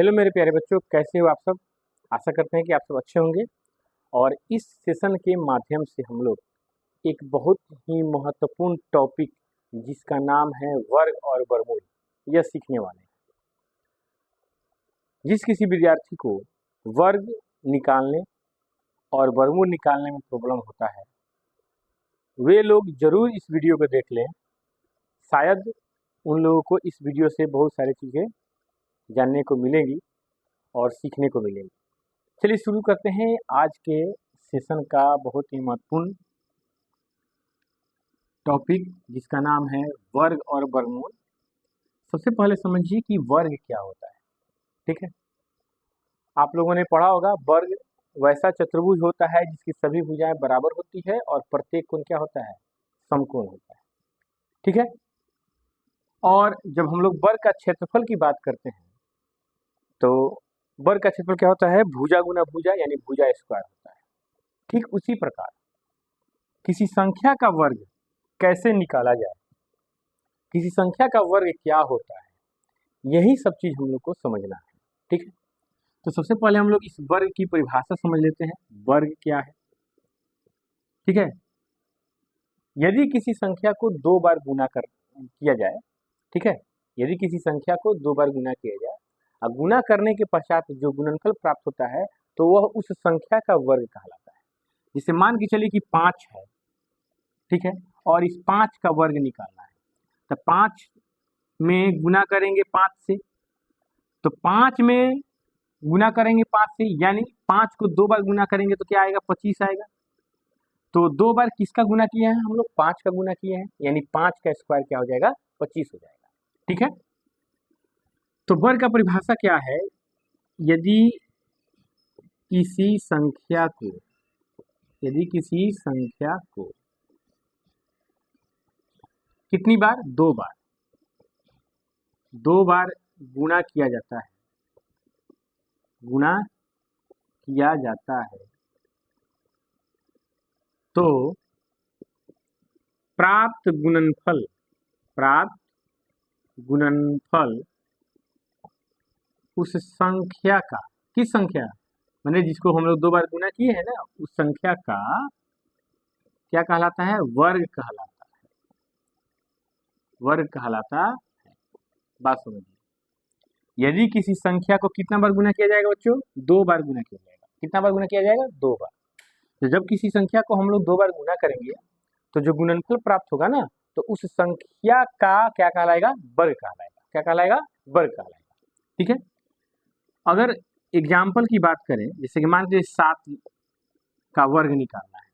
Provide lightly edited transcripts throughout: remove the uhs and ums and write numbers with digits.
Hello मेरे प्यारे बच्चों, कैसे हो आप सब। आशा करते हैं कि आप सब अच्छे होंगे। और इस सेशन के माध्यम से हम लोग एक बहुत ही महत्वपूर्ण टॉपिक जिसका नाम है वर्ग और वर्गमूल यह सीखने वाले हैं। जिस किसी विद्यार्थी को वर्ग निकालने और वर्गमूल निकालने में प्रॉब्लम होता है वे लोग जरूर इस वीडियो को देख लें। शायद उन लोगों को इस वीडियो से बहुत सारी चीज़ें जानने को मिलेंगी और सीखने को मिलेंगी। चलिए शुरू करते हैं आज के सेशन का बहुत ही महत्वपूर्ण टॉपिक जिसका नाम है वर्ग और वर्गमूल। सबसे पहले समझिए कि वर्ग क्या होता है। ठीक है, आप लोगों ने पढ़ा होगा वर्ग वैसा चतुर्भुज होता है जिसकी सभी भुजाएं बराबर होती है और प्रत्येक कोण क्या होता है, समकोण होता है। ठीक है, और जब हम लोग वर्ग का क्षेत्रफल की बात करते हैं तो वर्ग का क्षेत्रफल क्या होता है, भुजा गुना भुजा यानी भुजा स्क्वायर होता है। ठीक उसी प्रकार किसी संख्या का वर्ग कैसे निकाला जाए, किसी संख्या का वर्ग क्या होता है, यही सब चीज हम लोग को समझना है। ठीक है, तो सबसे पहले हम लोग इस वर्ग की परिभाषा समझ लेते हैं। वर्ग क्या है। ठीक है, यदि किसी संख्या को दो बार गुना किया जाए, ठीक है, यदि किसी संख्या को दो बार गुना किया जाए और गुना करने के पश्चात जो गुणनफल प्राप्त होता है तो वह उस संख्या का वर्ग कहलाता है। जिसे मान के चलिए कि 5 है, ठीक है, और इस 5 का वर्ग निकालना है तो 5 में गुना करेंगे 5 से, तो 5 में गुना करेंगे 5 से यानी 5 को दो बार गुना करेंगे तो क्या आएगा, 25 आएगा। तो दो बार किसका गुना किए हैं हम लोग, 5 का गुना किए हैं, यानी 5 का स्क्वायर क्या हो जाएगा, 25 हो जाएगा। ठीक है, तो वर्ग का परिभाषा क्या है, यदि किसी संख्या को कितनी बार, दो बार गुणा किया जाता है तो प्राप्त गुणनफल उस संख्या का, किस संख्या, मैंने जिसको हम लोग दो बार गुना किए हैं ना, उस संख्या का क्या कहलाता है, वर्ग कहलाता है। बात समझिए, यदि किसी संख्या को कितना बार गुना किया जाएगा बच्चों, दो बार गुना किया जाएगा। कितना बार गुना किया जाएगा, दो बार। तो जब किसी संख्या को हम लोग दो बार गुना करेंगे तो जो गुणनफल प्राप्त होगा ना, तो उस संख्या का क्या कहलाएगा, वर्ग कहलाएगा। क्या कहलाएगा, वर्ग कहलाएगा। ठीक है, अगर एग्जाम्पल की बात करें, जैसे कि मान लीजिए 7 का वर्ग निकालना है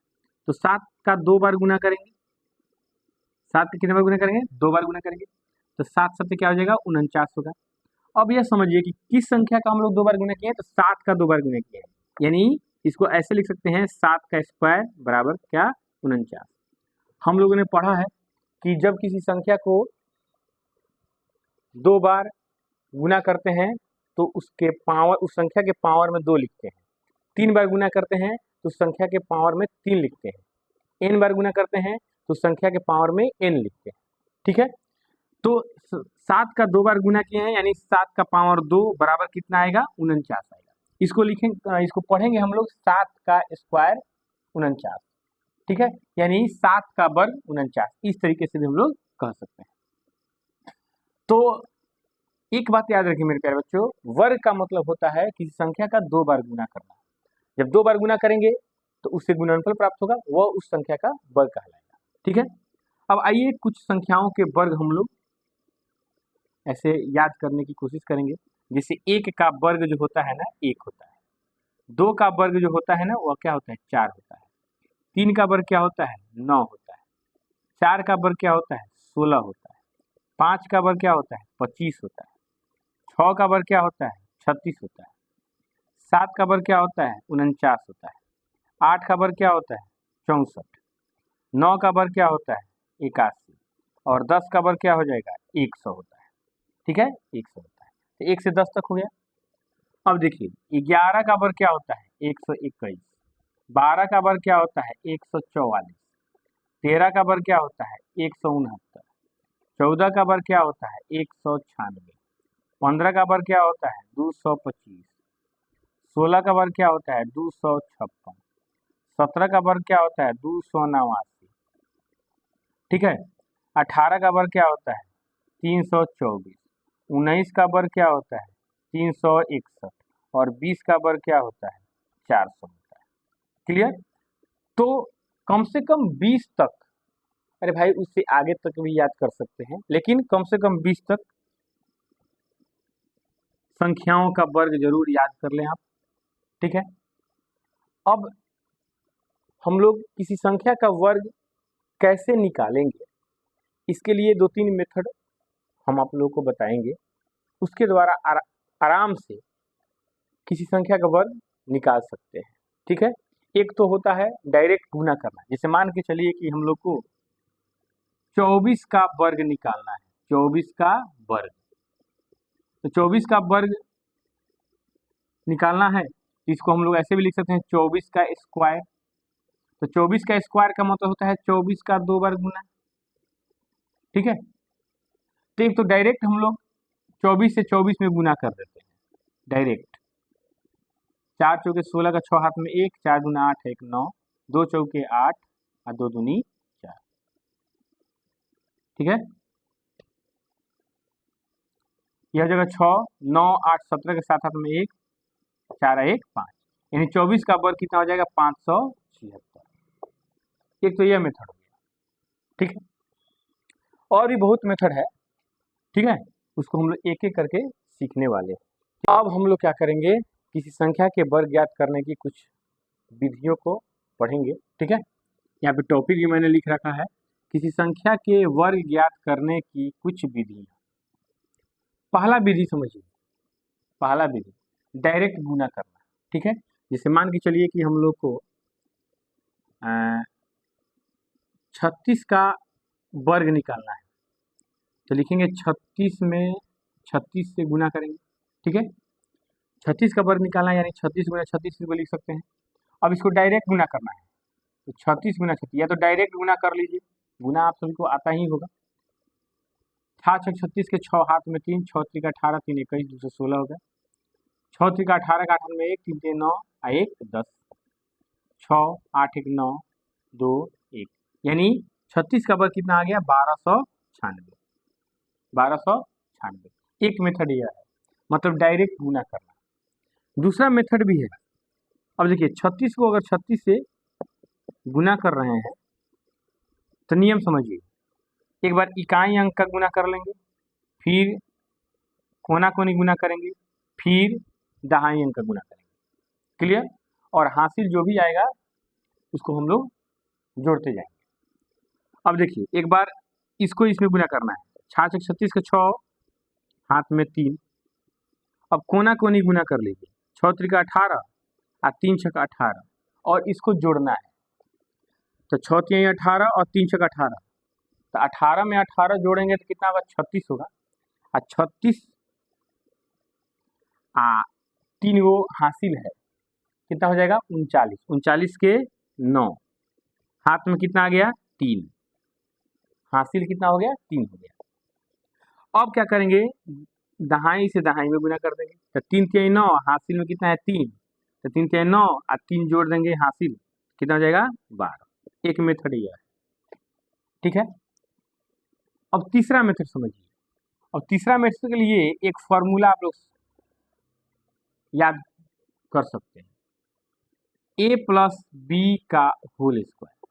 तो 7 का दो बार गुना करेंगे, 7 का कितने बार गुना करेंगे, दो बार गुना करेंगे, तो 7 7 क्या हो जाएगा, 49 होगा। अब यह समझिए कि किस संख्या का हम लोग दो बार गुना किए हैं, तो 7 का दो बार गुना किए हैं, यानी इसको ऐसे लिख सकते हैं 7 का स्क्वायर बराबर क्या, 49। हम लोगों ने पढ़ा है कि जब किसी संख्या को दो बार गुना करते हैं तो उसके पावर, उस संख्या के पावर में 2 लिखते हैं। 3 बार गुना करते हैं तो उस संख्या के पावर में 3 लिखते हैं। n बार गुना करते हैं तो उस संख्या के पावर में n लिखते हैं। ठीक है, तो 7 का दो बार गुना किए हैं यानी 7 का पावर 2 बराबर कितना आएगा, 49 आएगा। इसको लिखेंगे, इसको पढ़ेंगे हम लोग 7 का स्क्वायर 49। ठीक है, यानी 7 का वर्ग 49, इस तरीके से भी हम लोग कह सकते हैं। तो एक बात याद रखिए मेरे प्यारे बच्चों, वर्ग का मतलब होता है किसी संख्या का दो बार गुना करना। जब दो बार गुना करेंगे तो उससे गुणनफल प्राप्त होगा, वह उस संख्या का वर्ग कहलाएगा। ठीक है, अब आइए कुछ संख्याओं के वर्ग हम लोग ऐसे याद करने की कोशिश करेंगे। जैसे 1 का वर्ग जो होता है ना, 1 होता है। 2 का वर्ग जो होता है ना, वह क्या होता है, 4 होता है। 3 का वर्ग क्या होता है, 9 होता है। 4 का वर्ग क्या होता है, 16 होता है। 5 का वर्ग क्या होता है, 25 होता है। 6 का वर्ग क्या होता है, 36 होता है। 7 का वर्ग क्या होता है, 49 होता है। 8 का वर्ग क्या होता है, 64। 9 का वर्ग क्या होता है, 81। और 10 का वर्ग क्या हो जाएगा, 100 होता है। ठीक है, 100 होता है। तो 1 से 10 तक हो गया। अब देखिए 11 का वर्ग क्या होता है, 121। 12 का वर्ग क्या होता है, 144। 13 का वर्ग क्या होता है, 169। 14 का वर्ग क्या होता है, 196। 15 का वर्ग क्या होता है 225, 16 का वर्ग क्या होता है 256, 17 का वर्ग क्या होता है 289, ठीक है। 18 का वर्ग क्या होता है 324, 19 का वर्ग क्या होता है 361 और 20 का वर्ग क्या होता है 400 होता है। क्लियर। तो कम से कम 20 तक, अरे भाई उससे आगे तक भी याद कर सकते हैं, लेकिन कम से कम 20 तक संख्याओं का वर्ग जरूर याद कर लें आप, ठीक है। अब हम लोग किसी संख्या का वर्ग कैसे निकालेंगे, इसके लिए 2-3 मेथड हम आप लोगों को बताएंगे, उसके द्वारा आराम से किसी संख्या का वर्ग निकाल सकते हैं, ठीक है। एक तो होता है डायरेक्ट गुना करना, जैसे मान के चलिए कि हम लोग को 24 का वर्ग निकालना है, 24 का वर्ग, तो 24 का वर्ग निकालना है, इसको हम लोग ऐसे भी लिख सकते हैं 24 का स्क्वायर। तो 24 का स्क्वायर का मतलब होता है 24 का 2 बार गुना, ठीक है। तो एक तो डायरेक्ट हम लोग 24 से 24 में गुना कर देते हैं डायरेक्ट, 4 चौके 16 का 6 हाथ में 1, 4 दूना 8 1 9, 2 चौके 8 और 2 दूनी 4, ठीक है। यह जगह 6 9 8 17 के 7 हाथ में 1, 4 1 5, यानी 24 का वर्ग कितना हो जाएगा 576। एक तो यह मेथड हो गया, ठीक है। और भी बहुत मेथड है, ठीक है, उसको हम लोग एक एक करके सीखने वाले हैं। अब हम लोग क्या करेंगे, किसी संख्या के वर्ग ज्ञात करने की कुछ विधियों को पढ़ेंगे, ठीक है। यहाँ पे टॉपिक भी मैंने लिख रखा है, किसी संख्या के वर्ग ज्ञात करने की कुछ विधियां। पहला विधि समझिए, पहला विधि डायरेक्ट गुना करना, ठीक है। जैसे मान के चलिए कि हम लोग को 36 का वर्ग निकालना है, तो लिखेंगे 36 में 36 से गुना करेंगे, ठीक है। 36 का वर्ग निकालना है यानी 36 गुना 36 को लिख सकते हैं। अब इसको डायरेक्ट गुना करना है, तो 36 गुना 36, या तो डायरेक्ट गुना कर लीजिए, गुना आप सभी को आता ही होगा। 6 6 36 के 6 हाथ में 3, 6 3 18, 3 21 216 हो गया। 6 3 18 का 8 में 1, 3 3 9 1 10, 6 8 1 9 2 1, यानी 36 का वर्ग कितना आ गया 1296, 1296। एक मेथड यह है, मतलब डायरेक्ट गुना करना। दूसरा मेथड भी है। अब देखिए 36 को अगर 36 से गुना कर रहे हैं तो नियम समझिए, एक बार इकाई अंक का गुना कर लेंगे, फिर कोना कोनी गुना करेंगे, फिर दहाई अंक का गुना करेंगे, क्लियर। और हासिल जो भी आएगा उसको हम लोग जोड़ते जाएंगे। अब देखिए एक बार इसको इसमें गुना करना है, 6 6 36 के 6 हाथ में 3, अब कोना कोनी गुना कर लीजिए, 6 3 का 18 और 3 6 का 18, और इसको जोड़ना है, तो 6 3 18 और 3 6 का 18, तो 18 में 18 जोड़ेंगे तो कितना होगा 36 होगा, और 36 तीन वो हासिल है, कितना हो जाएगा 39, 39 के 9, हाथ में कितना आ गया 3, हासिल कितना हो गया 3 हो गया। अब क्या करेंगे, दहाई से दहाई में गुना कर देंगे, तो 3 3 9, हासिल में कितना है 3, तो 3 3 9 और 3 जोड़ देंगे, हासिल कितना हो जाएगा 12। एक मेथड यह है, ठीक है। अब तीसरा मेथड समझिए, और तीसरा मेथड के लिए एक फॉर्मूला आप लोग याद कर सकते हैं, a प्लस बी का होल स्क्वायर।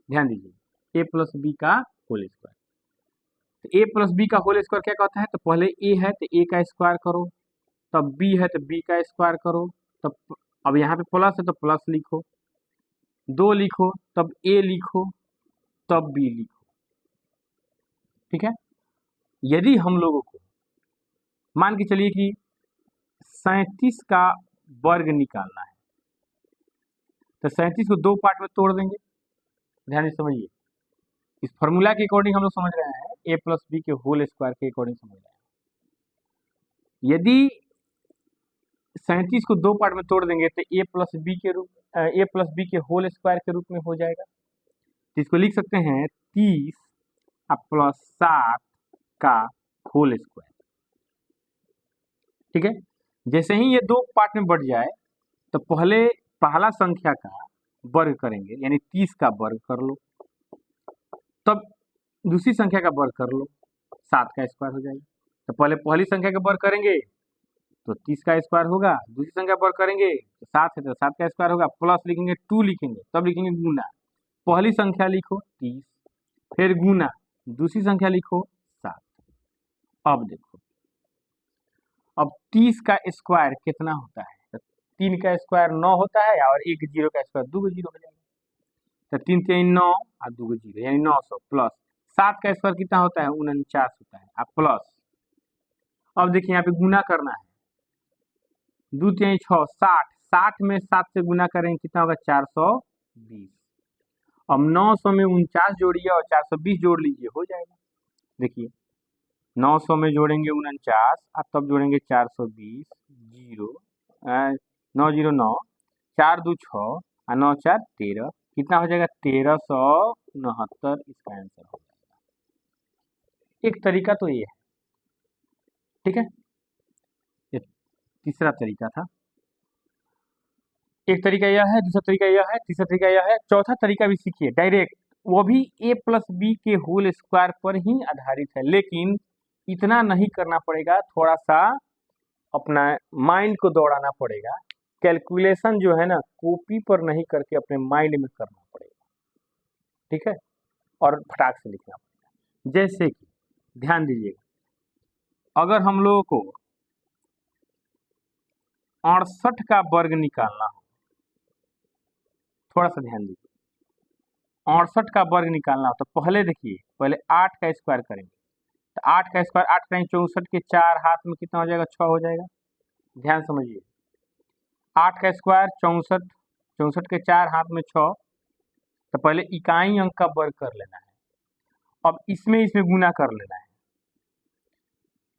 ध्यान दीजिए, a प्लस बी का होल स्क्वायर, तो a प्लस बी का होल स्क्वायर क्या कहता है, तो पहले a है तो a का स्क्वायर करो, तब b है तो b का स्क्वायर करो, तब अब यहाँ पे प्लस है तो प्लस लिखो, 2 लिखो, तब a लिखो, तब b लिखो, ठीक है। यदि हम लोगों को मान के चलिए कि 37 का वर्ग निकालना है, तो 37 को 2 पार्ट में तोड़ देंगे। ध्यान से समझिए, इस फॉर्मूला के अकॉर्डिंग हम लोग समझ रहे हैं, a प्लस बी के होल स्क्वायर के अकॉर्डिंग समझ रहे हैं। यदि 37 को 2 पार्ट में तोड़ देंगे तो a प्लस बी के होल स्क्वायर के रूप में हो जाएगा, तो इसको लिख सकते हैं 30 प्लस 7 का होल स्क्वायर, ठीक है। जैसे ही ये दो पार्ट में बढ़ जाए तो पहला संख्या का वर्ग करेंगे, यानी 30 का वर्ग कर लो, तब दूसरी संख्या का वर्ग कर लो, 7 का स्क्वायर हो जाएगा। तो पहले पहली संख्या का वर्ग करेंगे तो 30 का स्क्वायर होगा, दूसरी संख्या वर्ग करेंगे तो 7 है तो 7 का स्क्वायर होगा, प्लस लिखेंगे 2 लिखेंगे, तब लिखेंगे गुना, पहली संख्या लिखो 30, फिर गुना दूसरी संख्या लिखो 7। अब देखो, अब 30 का स्क्वायर कितना होता है, तो 3 का स्क्वायर 9 होता है और एक जीरो का स्क्वायर 2 जीरो हो जाएगा, तो 3 3 9 और 2 जीरो यानी 900, प्लस 7 का स्क्वायर कितना होता है 49 होता है, अब प्लस, अब देखिए यहाँ पे गुना करना है, 2 3 6 60, 60 में 7 से गुना करेंगे कितना होगा 420। अब 900 में 49 जोड़िए और 420 जोड़ लीजिए, हो जाएगा। देखिए 900 में जोड़ेंगे 49 और तब जोड़ेंगे 420, जीरो 9 0 9, 4 2 6 और 9 4 13, कितना हो जाएगा 1369, इसका आंसर हो जाएगा। एक तरीका तो ये है, ठीक है, ये तीसरा तरीका था। एक तरीका यह है, दूसरा तरीका यह है, तीसरा तरीका यह है, चौथा तरीका भी सीखिए डायरेक्ट, वो भी a प्लस बी के होल स्क्वायर पर ही आधारित है, लेकिन इतना नहीं करना पड़ेगा, थोड़ा सा अपना माइंड को दौड़ाना पड़ेगा, कैलकुलेशन जो है ना कॉपी पर नहीं करके अपने माइंड में करना पड़ेगा, ठीक है, और फटाक से लिखना पड़ेगा। जैसे कि ध्यान दीजिएगा, अगर हम लोगों को 68 का वर्ग निकालना हो, थोड़ा सा ध्यान दीजिए, 68 का वर्ग निकालना हो तो पहले देखिए, पहले 8 का स्क्वायर करेंगे, तो 8 का स्क्वायर 8 टाइम 64 के 4 हाथ में कितना हो जाएगा 6 हो जाएगा। ध्यान समझिए, 8 का स्क्वायर 64, 64 के 4 हाथ में 6, तो पहले इकाई अंक का वर्ग कर लेना है, अब इसमें गुना कर लेना है,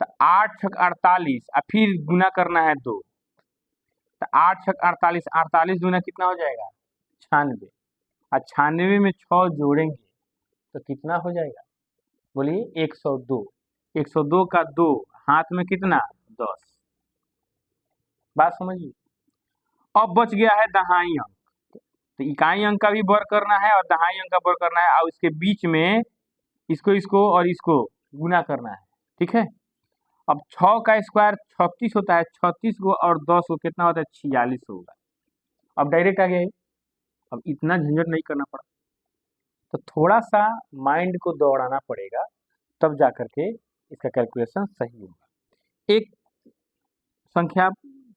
तो 8 छक 48 और फिर गुना करना है 2, तो 8 छक 48, 48 गुना कितना हो जाएगा 96, और 96 में 6 जोड़ेंगे तो कितना हो जाएगा, बोलिए 102, 102 का 2 हाथ में कितना 10, बात समझिए। अब बच गया है दहाई अंक, तो इकाई अंक का भी वर्ग करना है और दहाई अंक का वर्ग करना है, और इसके बीच में इसको और इसको गुना करना है, ठीक है। अब 6 का स्क्वायर 36 होता है, 36 को और 10 को कितना होता है 46 होगा। अब डायरेक्ट आ गया, अब इतना झंझट नहीं करना पड़ा, तो थोड़ा सा माइंड को दौड़ाना पड़ेगा, तब जा करके इसका कैलकुलेशन सही होगा। एक संख्या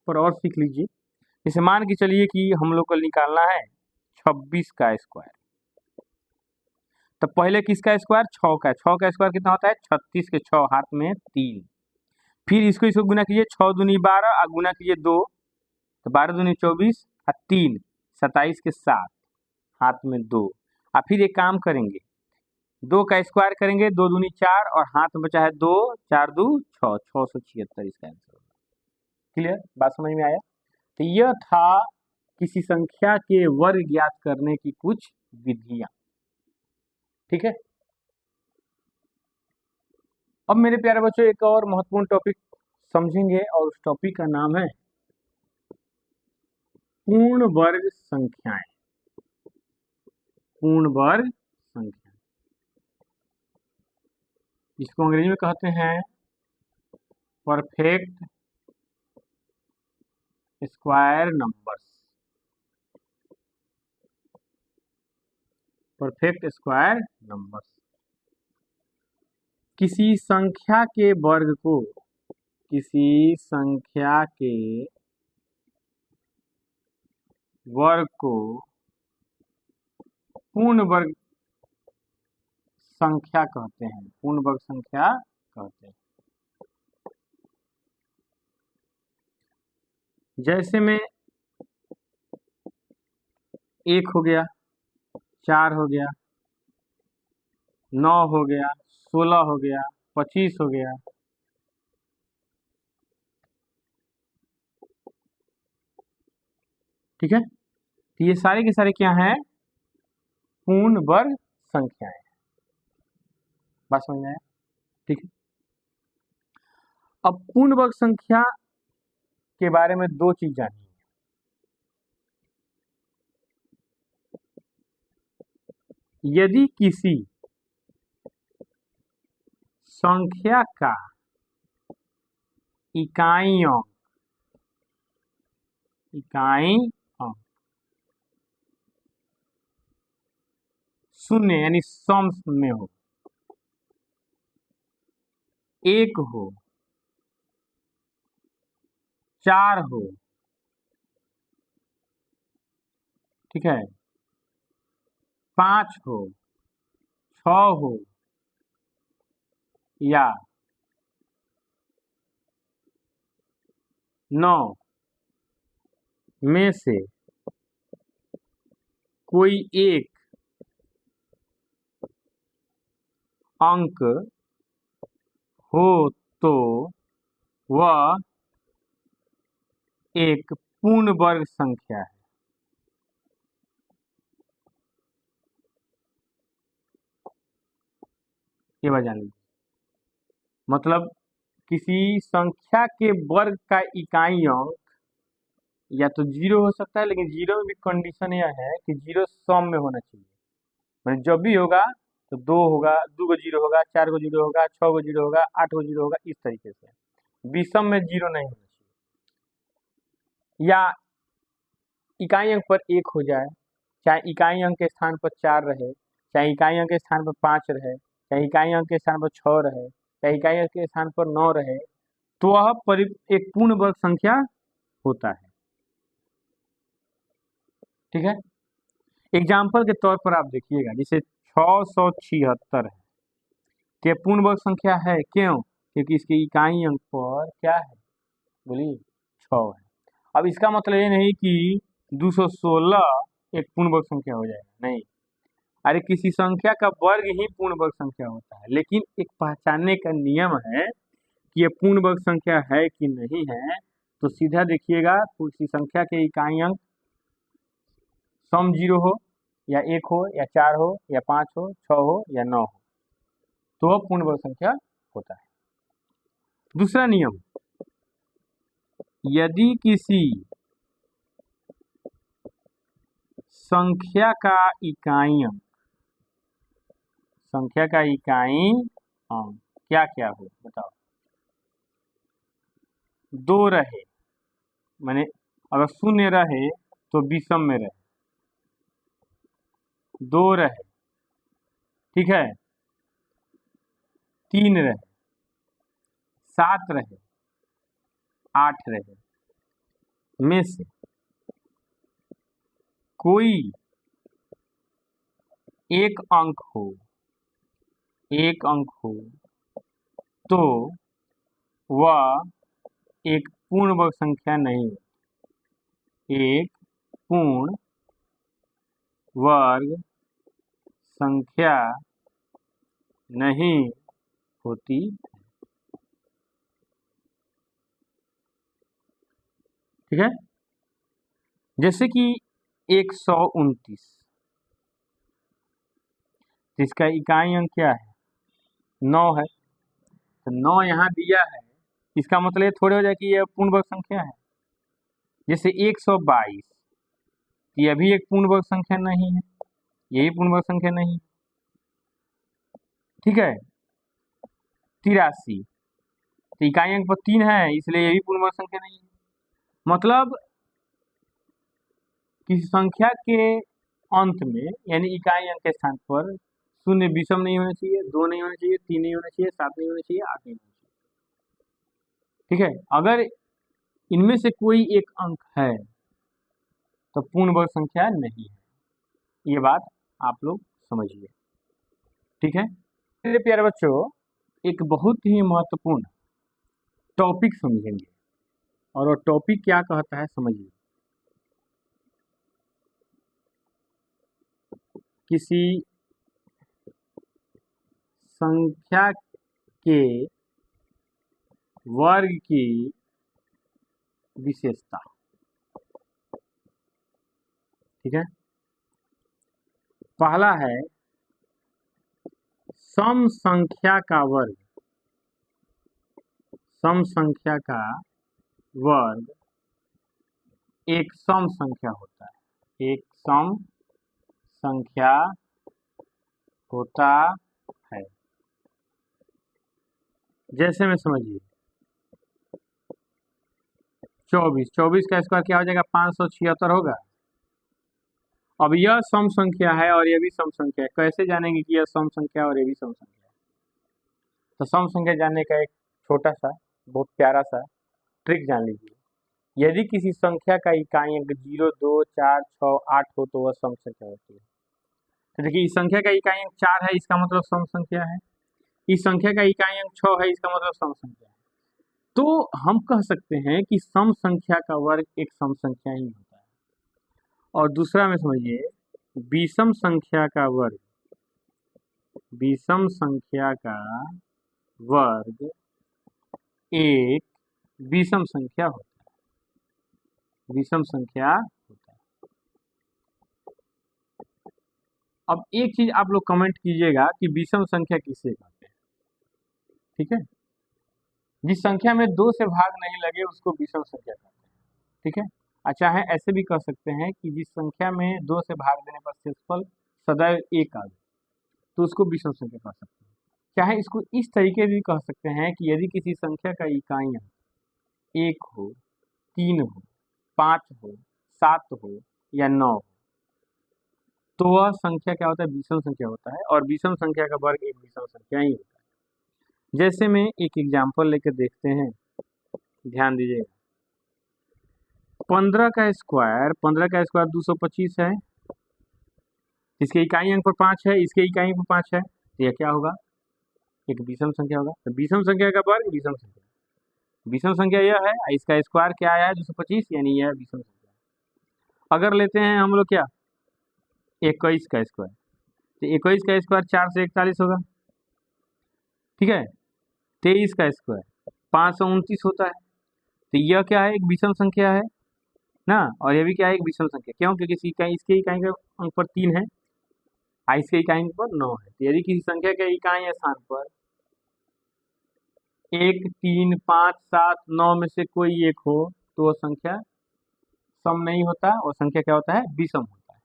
पर और सीख लीजिए, जैसे मान के चलिए कि हम लोग को निकालना है 26 का स्क्वायर, तो पहले किसका स्क्वायर 6 का, 6 का स्क्वायर कितना होता है 36 के 6 हाथ में 3, फिर इसको गुना कीजिए, 6 दूनी 12 और गुना कीजिए 2, तो 12 दूनी 24 और 3 27 के 7 हाथ में 2, और फिर एक काम करेंगे 2 का स्क्वायर करेंगे, 2 दूनी 4 और हाथ में बचा है 2, 4 2 6, 676 इसका आंसर होगा। क्लियर, बात समझ में आया। तो यह था किसी संख्या के वर्ग ज्ञात करने की कुछ विधियां, ठीक है। अब मेरे प्यारे बच्चों एक और महत्वपूर्ण टॉपिक समझेंगे, और उस टॉपिक का नाम है पूर्ण वर्ग संख्याएं। पूर्ण वर्ग संख्या, इसको अंग्रेजी में कहते हैं perfect square numbers. Perfect square numbers, किसी संख्या के वर्ग को, किसी संख्या के वर्ग को पूर्ण वर्ग संख्या कहते हैं, पूर्ण वर्ग संख्या कहते हैं। जैसे में 1 हो गया, 4 हो गया, 9 हो गया, 16 हो गया, 25 हो गया, ठीक है। तो ये सारे के सारे क्या हैं, पूर्ण वर्ग संख्याएं, बात समझ में आया, ठीक है। अब पूर्ण वर्ग संख्या उसके बारे में दो चीज जानिए। यदि किसी संख्या का इकाई अंक शून्य यानी सम में हो, एक हो, चार हो, ठीक है, पांच हो, छ हो, या 9 में से कोई एक अंक हो तो वह एक पूर्ण वर्ग संख्या है। ये बात जान लीजिए। मतलब किसी संख्या के वर्ग का इकाई अंक या तो 0 हो सकता है, लेकिन 0 में भी कंडीशन यह है कि 0 सम में होना चाहिए। मतलब जब भी होगा तो 2 होगा, 2 को 0 होगा, 4 को 0 होगा, 6 को 0 होगा, 8 को 0 होगा, इस तरीके से। विषम में 0 नहीं होना चाहिए। या इकाई अंक पर 1 हो जाए, चाहे इकाई अंक के स्थान पर 4 रहे, चाहे इकाई अंक के स्थान पर 5 रहे, चाहे इकाई अंक के स्थान पर 6 रहे, चाहे इकाई अंक के स्थान पर 9 रहे, तो वह एक पूर्ण वर्ग संख्या होता है। ठीक है, एग्जाम्पल के तौर पर आप देखिएगा, जैसे 676 है, तो यह पूर्ण वर्ग संख्या है। क्यों? क्योंकि इसके इकाई अंक पर क्या है, बोलिए, 6 है। अब इसका मतलब ये नहीं कि 216 एक पूर्ण वर्ग संख्या हो जाएगा, नहीं। अरे किसी संख्या का वर्ग ही पूर्ण वर्ग संख्या होता है, लेकिन एक पहचानने का नियम है कि ये पूर्ण वर्ग संख्या है कि नहीं है। तो सीधा देखिएगा, किसी संख्या के इकाई अंक सम 0 हो, या 1 हो, या 4 हो, या 5 हो, 6 हो, या 9 हो, तो वह पूर्ण वर्ग संख्या होता है। दूसरा नियम, यदि किसी संख्या का इकाई अंक क्या क्या हो, बताओ। 2 रहे, माने अगर शून्य रहे तो विषम में रहे, 2 रहे, ठीक है, 3 रहे, 7 रहे, 8 रहे, में से कोई एक अंक हो, तो वह एक पूर्ण वर्ग संख्या नहीं है। एक पूर्ण वर्ग संख्या नहीं होती। ठीक है, जैसे कि 129, जिसका इकाई अंक क्या है, 9 है, तो 9 यहाँ दिया है, इसका मतलब ये थोड़े हो जाए कि यह पूर्ण वर्ग संख्या है। जैसे 122, यह भी एक पूर्ण वर्ग संख्या नहीं है, यही पूर्ण वर्ग संख्या नहीं। ठीक है, 83, तो इकाई अंक पर 3 है, इसलिए यही पूर्ण वर्ग संख्या नहीं है। मतलब किसी संख्या के अंत में यानी इकाई अंक के स्थान पर शून्य विषम नहीं होना चाहिए, 2 नहीं होना चाहिए, 3 नहीं होना चाहिए, 7 नहीं होना चाहिए, 8 नहीं होना चाहिए। ठीक है, अगर इनमें से कोई एक अंक है तो पूर्ण वर्ग संख्या नहीं है। ये बात आप लोग समझिए। ठीक है, मेरे प्यारे बच्चों, एक बहुत ही महत्वपूर्ण टॉपिक समझेंगे, और वो टॉपिक क्या कहता है समझिए। किसी संख्या के वर्ग की विशेषता। ठीक है, पहला है सम संख्या का वर्ग। सम संख्या का वर्ग एक सम संख्या होता है, एक सम संख्या होता है। जैसे में समझिए 24, 24 का स्क्वायर क्या हो जाएगा, 576 होगा। अब यह सम संख्या है और यह भी सम संख्या है, कैसे जानेंगे कि यह सम संख्या और यह भी सम संख्या है? तो सम संख्या जानने का एक छोटा सा बहुत प्यारा सा ट्रिक जान लीजिए। यदि किसी संख्या का इकाई अंक 0, 2, 4, 6, 8 हो तो वह सम संख्या होती है। तो देखिए इस संख्या का इकाई अंक 4 है, इसका मतलब सम संख्या है। इस संख्या का इकाई अंक 6 है, इसका मतलब सम संख्या है। तो हम कह सकते हैं कि सम संख्या का वर्ग एक सम संख्या ही होता है। और दूसरा में समझिए विषम संख्या का वर्ग, विषम संख्या का वर्ग एक विषम संख्या होता है, विषम संख्या होता है। अब एक चीज आप लोग कमेंट कीजिएगा कि विषम संख्या किसे कहते हैं, ठीक है? जिस संख्या में 2 से भाग नहीं लगे उसको विषम संख्या कहते हैं, ठीक है? अच्छा है, ऐसे भी कह सकते हैं कि जिस संख्या में 2 से भाग देने पर शेषफल सदैव 1 आ जाए तो उसको विषम संख्या कह सकते हैं। चाहे इसको इस तरीके भी कह सकते हैं कि यदि किसी संख्या का इकाई अंक 1 हो, 3 हो, 5 हो, 7 हो या 9 हो तो वह संख्या क्या होता है, विषम संख्या होता है। और विषम संख्या का वर्ग एक विषम संख्या ही होता है। जैसे में एक एग्जाम्पल लेकर देखते हैं, ध्यान दीजिएगा। 15 का स्क्वायर 225 है, इसके इकाई अंक पर 5 है, इसके इकाई अंक पर 5 है, तो यह क्या होगा, एक विषम संख्या होगा। तो विषम संख्या का वर्ग विषम संख्या, विषम संख्या यह है, इसका स्क्वायर क्या आया है 225, यानी यह विषम संख्या। अगर लेते हैं हम लोग क्या 21 का स्क्वायर, तो 21 का स्क्वायर 4 से 41 होगा, ठीक है? 23 का स्क्वायर 529 होता है, तो यह क्या है, एक विषम संख्या है ना। और यह भी क्या है, एक विषम संख्या। क्यों? क्योंकि इसके इकाई का अंक पर 3 है, इसके इकाई अंक पर 9 है। तो यदि किसी संख्या के इकाई स्थान पर 1, 3, 5, 7, 9 में से कोई एक हो तो वह संख्या सम नहीं होता, और संख्या क्या होता है, विषम होता है,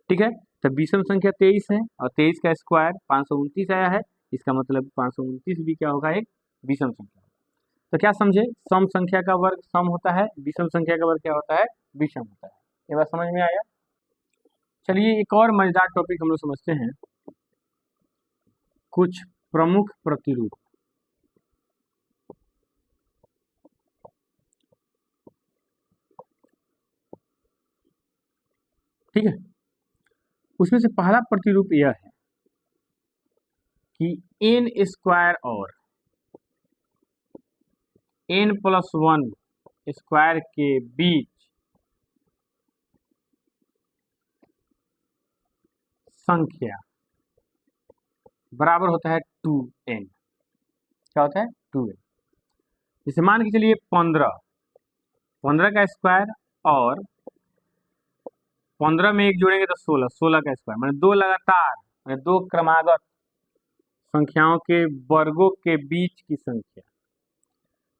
ठीक है? तो विषम संख्या 23 है और 23 का स्क्वायर 529 आया है, इसका मतलब 529 भी क्या होगा, एक विषम संख्या। तो क्या समझे, सम संख्या का वर्ग सम होता है, विषम संख्या का वर्ग क्या होता है, विषम होता है। ये बात समझ में आया? चलिए एक और मजेदार टॉपिक हम लोग समझते हैं, कुछ प्रमुख प्रतिरूप। ठीक है, उसमें से पहला प्रतिरूप यह है कि n स्क्वायर और n+1 स्क्वायर के बीच संख्या बराबर होता है 2n। क्या होता है, 2n। जैसे मान के चलिए 15 का स्क्वायर और 15 में एक जोड़ेंगे तो 16 का स्क्वायर, मैंने दो लगातार, मैंने दो क्रमागत संख्याओं के वर्गों के बीच की संख्या।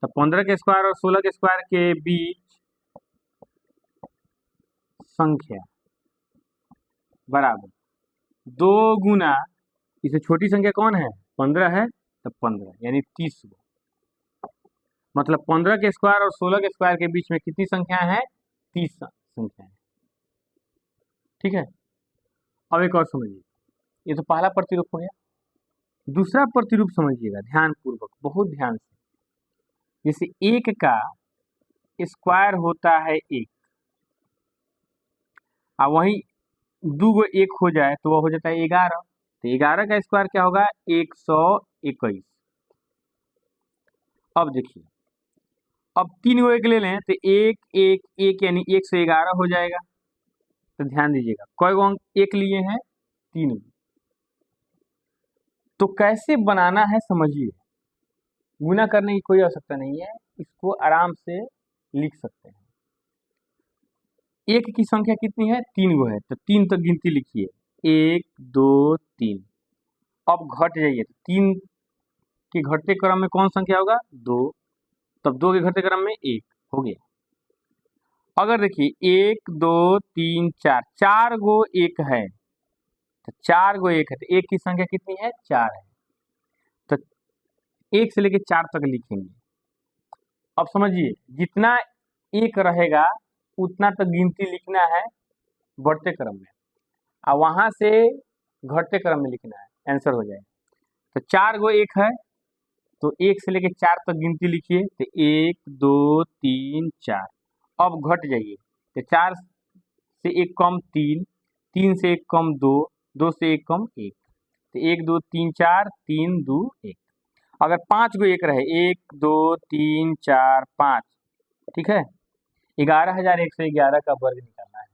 तो 15 के स्क्वायर और 16 के स्क्वायर के बीच संख्या बराबर 2 गुना, इससे छोटी संख्या कौन है, 15 है, तो 15 यानी 30। मतलब 15 के स्क्वायर और 16 के स्क्वायर के बीच में कितनी संख्या है, 30 संख्या है, ठीक है? अब एक और समझिए, ये तो पहला प्रतिरूप हो गया। दूसरा प्रतिरूप समझिएगा ध्यान पूर्वक, बहुत ध्यान से। जैसे 1 का स्क्वायर होता है 1, और वहीं 2 गो 1 हो जाए तो वह हो जाता है 11। तो 11 का स्क्वायर क्या होगा, 121। अब देखिए, अब 3 गो 1 ले लें तो 1 1 1 यानी 111 हो जाएगा। तो ध्यान दीजिएगा, कई गो अंक 1 लिए हैं, 3। तो कैसे बनाना है समझिए, गुना करने की कोई आवश्यकता नहीं है, इसको आराम से लिख सकते हैं। 1 की संख्या कितनी है, 3 गो है, तो 3 तक गिनती लिखिए, 1 2 3। अब घट जाइए, तो 3 के घटते क्रम में कौन संख्या होगा, 2, तब 2 के घटते क्रम में 1 हो गया। अगर देखिए 1 2 3 4, 4 गो एक है, तो 4 गो एक है, तो एक की संख्या कितनी है? 4 है। तो 1 से लेके 4 तक लिखेंगे। अब समझिए, जितना एक रहेगा उतना तक गिनती लिखना है बढ़ते क्रम में, और वहां से घटते क्रम में लिखना है, आंसर हो जाएगा। तो 4 गो एक है, तो 1 से लेके 4 तक गिनती लिखिए, तो 1 2 3 4। अब घट जाइए, तो 4 से 1 कम 3, 3 से 1 कम 2, 2 से 1 कम 1, तो 1 2 3 4, 3 2 1। अगर 5 गो एक रहे, 1 2 3 4 5, ठीक है, 11,111 का वर्ग निकालना है।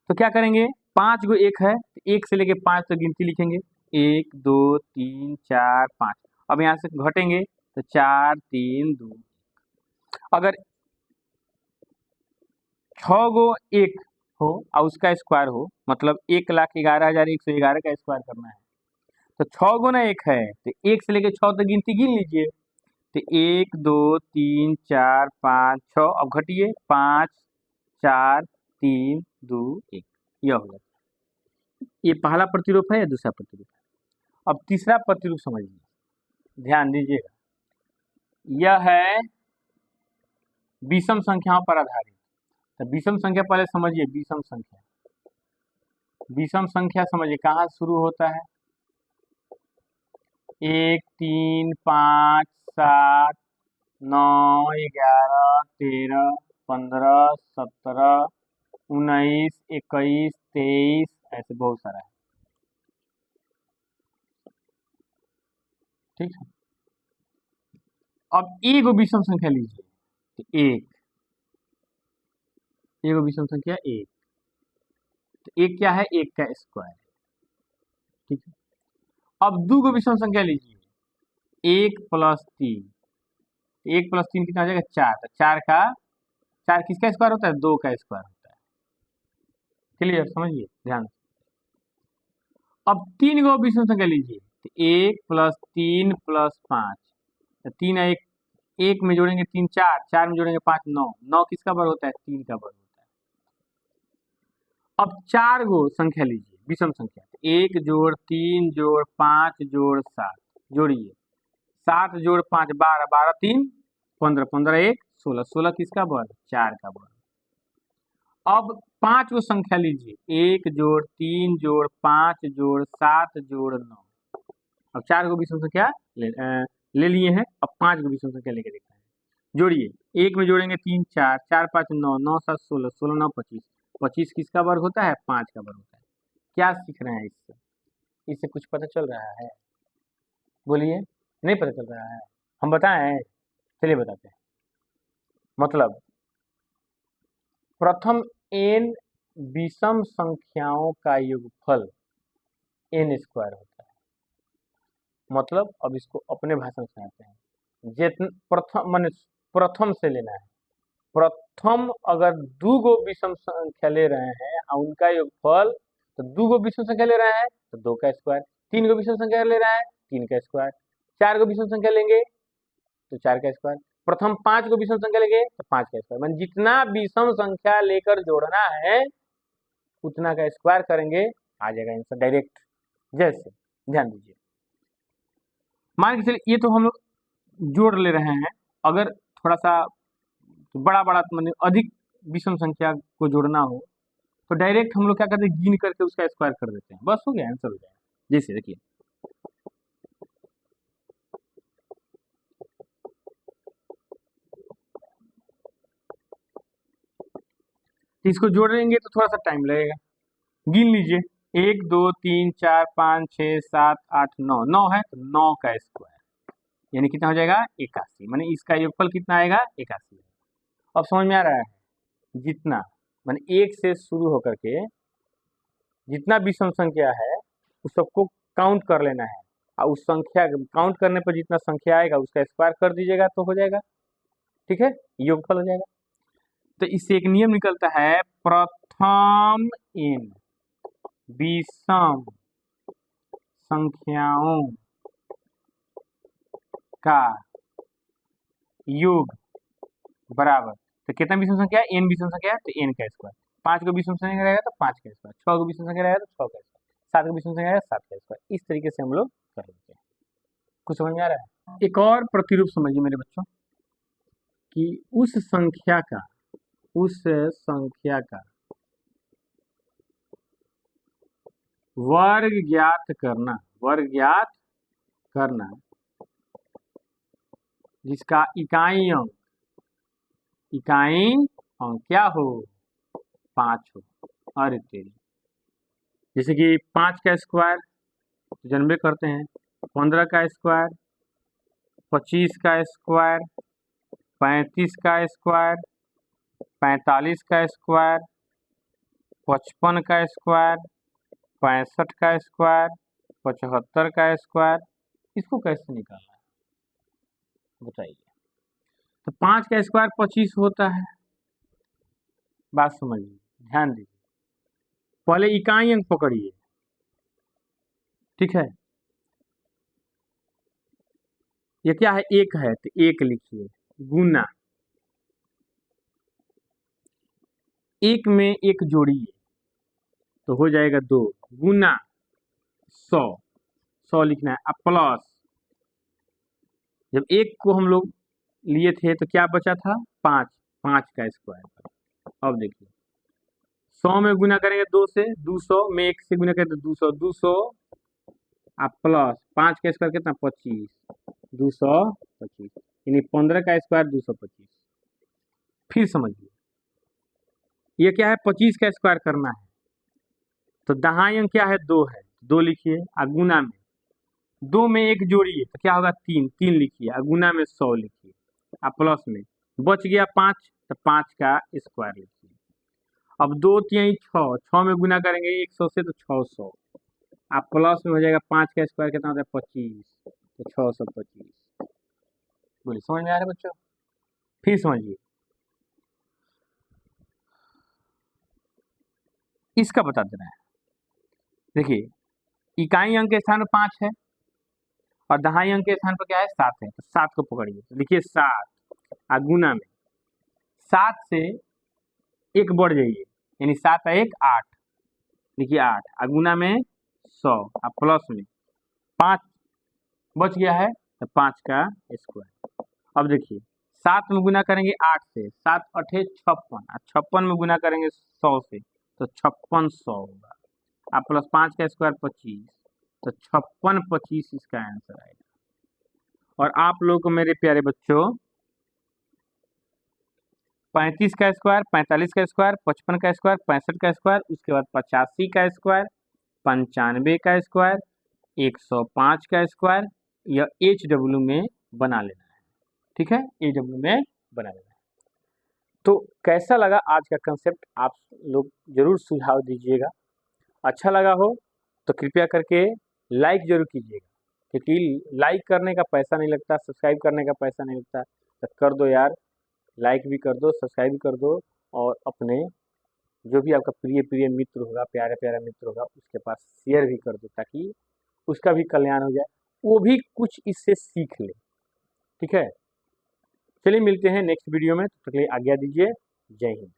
तो क्या करेंगे? 5 गो एक है, तो 1 से लेके 5 तक गिनती लिखेंगे, 1 2 3 4 5। अब यहाँ से घटेंगे, तो 4 3 2। अगर 6 गो एक हो और उसका स्क्वायर हो, मतलब 1,11,111 का स्क्वायर करना है, तो 6 गुना एक है, तो 1 से लेके 6 तक गिनती गिन लीजिए, तो 1 2 3 4 5 6। अब घटिए, 5 4 3 2 1, यह हो जाता है। ये पहला प्रतिरूप है या दूसरा प्रतिरूप है? अब तीसरा प्रतिरूप समझिए, ध्यान दीजिएगा। यह है विषम संख्याओं पर आधारित। तो विषम संख्या पहले समझिए, विषम संख्या, विषम संख्या समझिए कहाँ शुरू होता है? 1 3 5 7 9 11 13 15 17 19 21 23, ऐसे बहुत सारा है, ठीक है। अब एक विषम संख्या लीजिए, तो एक विषम संख्या एक, तो एक क्या है? एक का स्क्वायर, ठीक है। अब दो गो विषम संख्या लीजिए, 1 प्लस 3, 1 प्लस 3 कितना हो जाएगा? 4, तो 4 किसका स्क्वायर होता है? 2 का स्क्वायर होता है। क्लियर? समझिए ध्यान से। अब 3 गो विषम संख्या लीजिए, तो 1 प्लस 3 प्लस 5, तो 3 एक, एक में जोड़ेंगे 3 4, 4 में जोड़ेंगे 5 9, 9 किसका वर्ग होता है? 3 का वर्ग होता है। अब 4 गो संख्या लीजिए, विषम संख्या, 1 जोड़ 3 जोड़ 5 जोड़ 7, जोड़िए, 7 जोड़ 5 12, 12 3 15, 15 1 16, 16 किसका वर्ग? 4 का वर्ग। अब 5 गो संख्या लीजिए, 1 जोड़ 3 जोड़ 5 जोड़ 7 जोड़ 9। अब 4 गो विषम संख्या ले लिए हैं, अब 5 गो विषम संख्या लेके देखते हैं। जोड़िए, 1 में जोड़ेंगे 3 4, 4 5 9, 9 7 16, 16 9 25, 25 किसका वर्ग होता है? 5 का वर्ग होता है। क्या सीख रहे हैं इससे? इससे कुछ पता चल रहा है? बोलिए, नहीं पता चल रहा है? हम बताएं? चलिए बताते हैं। मतलब प्रथम n विषम संख्याओं का योगफल n स्क्वायर होता है। मतलब अब इसको अपने भाषा में समझते हैं। जितन प्रथम माने प्रथम से लेना है। प्रथम अगर दो गो विषम संख्या ले रहे हैं और उनका योगफल, तो दो गो विषम संख्या ले रहे हैं तो 2 का स्क्वायर, 3 गो विषम संख्या ले रहा है 3 का स्क्वायर, 4 गो विषम संख्या लेंगे तो 4 का स्क्वायर, प्रथम 5 गो विषम संख्या लेंगे तो 5 का स्क्वायर। मान जितना विषम संख्या लेकर जोड़ना है उतना का स्क्वायर करेंगे, आ जाएगा आंसर डायरेक्ट। जैसे ध्यान दीजिए, मान के चलिए ये तो हम लोग जोड़ ले रहे हैं, अगर थोड़ा सा बड़ा बड़ा मतलब अधिक विषम संख्या को जोड़ना हो तो डायरेक्ट हम लोग क्या करते हैं? गिन करके उसका स्क्वायर कर देते हैं, बस हो गया, आंसर हो जाएगा। जैसे देखिए, तो इसको जोड़ेंगे तो थोड़ा सा टाइम लगेगा। गिन लीजिए, 1 2 3 4 5 6 7 8 9, 9 है तो 9 का स्क्वायर यानी कितना हो जाएगा? 81। माने इसका योगफल कितना आएगा? 81। अब समझ में आ रहा है? जितना माने 1 से शुरू होकर के जितना विषम संख्या है उस सबको काउंट कर लेना है, और उस संख्या काउंट करने पर जितना संख्या आएगा उसका स्क्वायर कर दीजिएगा तो हो जाएगा, ठीक है, योगफल हो जाएगा। तो इससे एक नियम निकलता है, प्रथम n विषम संख्याओं का योग बराबर, तो कितना विषम संख्या है, n विषम संख्या है तो n का स्क्वायर, 5 को विषम संख्या रहेगा तो 5 का स्क्वायर, 6 को विषम संख्या रहेगा तो 6 का स्क्वायर, 7 को विषम संख्या रहेगा 7 का स्क्वायर। इस तरीके से हम लोग कर लेते हैं। कुछ समझ में आ रहा है? एक और प्रतिरूप समझिए मेरे बच्चों कि उस संख्या का वर्ग ज्ञात करना जिसका इकाई अंक क्या हो, 5 हो। अरे तेरी, जैसे कि 5 का स्क्वायर जनबे करते हैं, 15 का स्क्वायर, 25 का स्क्वायर, 35 का स्क्वायर, 45 का स्क्वायर, 55 का स्क्वायर, 65 का स्क्वायर, 75 का स्क्वायर। इसको कैसे निकालना है बताइए। तो 5 का स्क्वायर 25 होता है। बात समझिए, ध्यान दीजिए, पहले इकाई अंक पकड़िए, ठीक है। ये क्या है, 1 है तो 1 लिखिए, गुना 1 में 1 जोड़िए तो हो जाएगा 2, गुना 100 लिखना है। अब प्लस, जब 1 को हम लोग लिए थे तो क्या बचा था, 5 का स्क्वायर। अब देखिए 100 में गुना करेंगे 2 से, 200 में 1 से गुना करेंगे तो 200 आप प्लस 5 का स्क्वायर कितना, 25, 225, यानी 15 का स्क्वायर 225। फिर समझिए, ये क्या है, 25 का स्क्वायर करना है तो दहाई अंक क्या है, 2 है, 2 लिखिए। गुना में 2 में 1 जोड़िए तो क्या होगा, 3 लिखिए। गुना में 100 लिखिए। प्लस में बच गया 5 तो 5 का स्क्वायर लिखिए। अब 2 3 6 में गुना करेंगे 100 से तो 600। प्लस में हो जाएगा 5 का स्क्वायर कितना होता है, 25, तो 625। बोलिए समझ में आ रहा है बच्चों? फिर समझिए, इसका बता देना है। देखिए इकाई अंक के स्थान पर 5 है और दहाई अंक के स्थान पर क्या है, 7 है, तो 7 को पकड़िए। तो लिखिए 7 गुना में 7 से 1 बढ़ जाइए, यानी 7 1 8, लिखिए 8 गुना में 100 प्लस में 5 बच गया है तो 5 का स्क्वायर। अब देखिए 7 में गुना करेंगे 8 से, 7 8 56, 56 में गुना करेंगे 100 से तो 5600 होगा। प्लस 5 का स्क्वायर 25, तो 56 25 इसका आंसर आएगा। और आप लोग को मेरे प्यारे बच्चों 35 का स्क्वायर, 45 का स्क्वायर, 55 का स्क्वायर, 65 का स्क्वायर, उसके बाद 85 का स्क्वायर, 95 का स्क्वायर, 105 का स्क्वायर, यह HW में बना लेना है, ठीक है, HW में बना लेना है। तो कैसा लगा आज का कंसेप्ट, आप लोग जरूर सुझाव दीजिएगा। अच्छा लगा हो तो कृपया करके लाइक जरूर कीजिएगा, क्योंकि लाइक करने का पैसा नहीं लगता, सब्सक्राइब करने का पैसा नहीं लगता, तो कर दो यार, लाइक भी कर दो, सब्सक्राइब भी कर दो, और अपने जो भी आपका प्रिय मित्र होगा, प्यारा मित्र होगा, उसके पास शेयर भी कर दो, ताकि उसका भी कल्याण हो जाए, वो भी कुछ इससे सीख ले, ठीक है। चलिए मिलते हैं नेक्स्ट वीडियो में, तब तक के लिए आज्ञा दीजिए। जय हिंद।